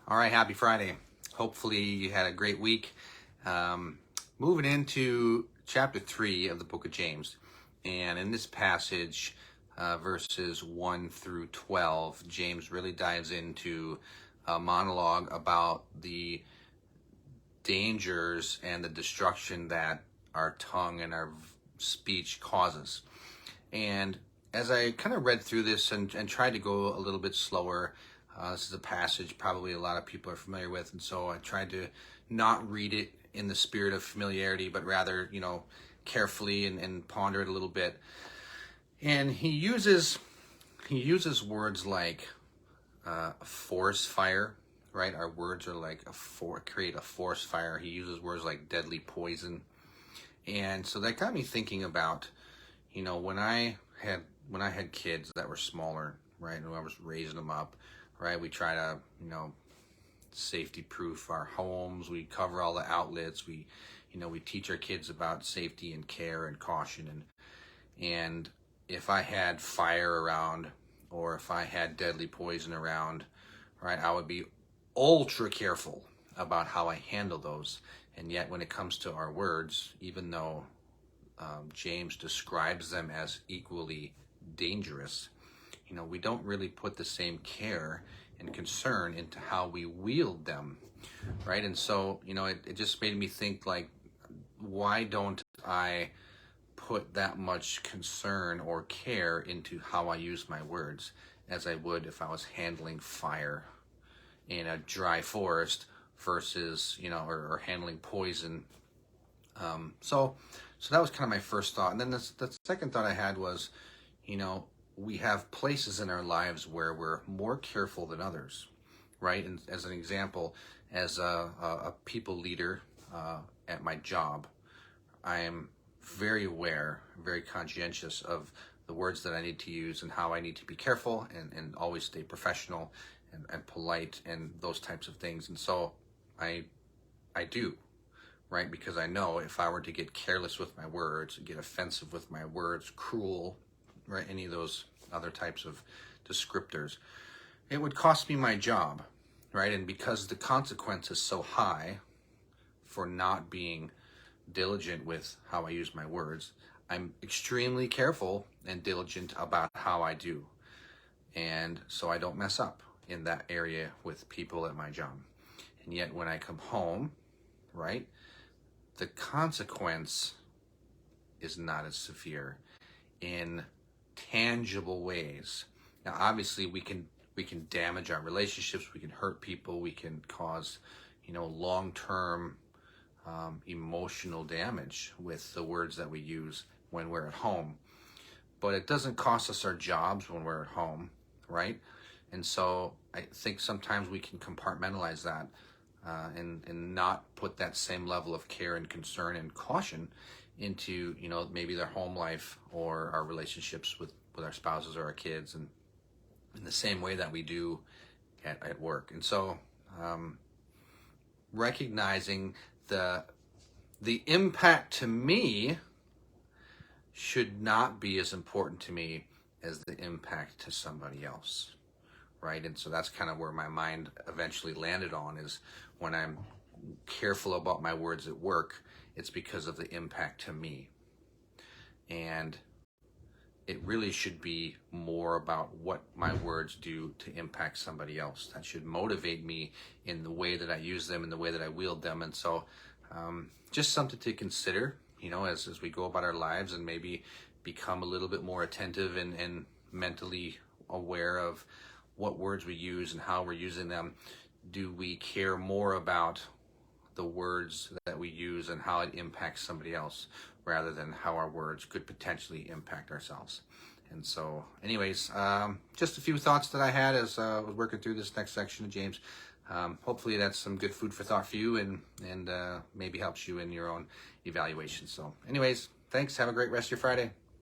All right, happy Friday. Hopefully you had a great week. Moving into chapter 3 of the book of James. And in this passage, verses 1 through 12, James really dives into a monologue about the dangers and the destruction that our tongue and our speech causes. And as I kind of read through this and tried to go a little bit slower, this is a passage probably a lot of people are familiar with, and so I tried to not read it in the spirit of familiarity, but rather, carefully and ponder it a little bit. And he uses words like a forest fire, right? Our words are like create a forest fire. He uses words like deadly poison, and so that got me thinking about, when I had kids that were smaller, right, and I was raising them up, right, we try to, safety proof our homes. We cover all the outlets. We teach our kids about safety and care and caution. And if I had fire around, or if I had deadly poison around, right, I would be ultra careful about how I handle those. And yet when it comes to our words, even though James describes them as equally dangerous, we don't really put the same care and concern into how we wield them, right? And so, it just made me think, like, why don't I put that much concern or care into how I use my words as I would if I was handling fire in a dry forest versus, or handling poison. So that was kind of my first thought. And then the second thought I had was, we have places in our lives where we're more careful than others, right? And as an example, as a people leader at my job, I am very aware, very conscientious of the words that I need to use and how I need to be careful and always stay professional and polite and those types of things. And so I do, right? Because I know if I were to get careless with my words, get offensive with my words, cruel, right, any of those other types of descriptors, it would cost me my job, right? And because the consequence is so high for not being diligent with how I use my words, I'm extremely careful and diligent about how I do. And so I don't mess up in that area with people at my job. And yet when I come home, right, the consequence is not as severe in tangible ways. Now, obviously, we can damage our relationships, we can hurt people, we can cause, long-term emotional damage with the words that we use when we're at home. But it doesn't cost us our jobs when we're at home, right? And so I think sometimes we can compartmentalize that and not put that same level of care and concern and caution into, maybe their home life or our relationships with our spouses or our kids, and in the same way that we do at work. And so recognizing the impact to me should not be as important to me as the impact to somebody else, right? And so that's kind of where my mind eventually landed on, is when I'm careful about my words at work, it's because of the impact to me. And it really should be more about what my words do to impact somebody else. That should motivate me in the way that I use them, in the way that I wield them. And so just something to consider, as we go about our lives, and maybe become a little bit more attentive and mentally aware of what words we use and how we're using them. Do we care more about the words that we use and how it impacts somebody else, rather than how our words could potentially impact ourselves? And so anyways, just a few thoughts that I had as I was working through this next section of James. Hopefully that's some good food for thought for you, and maybe helps you in your own evaluation. So anyways, thanks. Have a great rest of your Friday.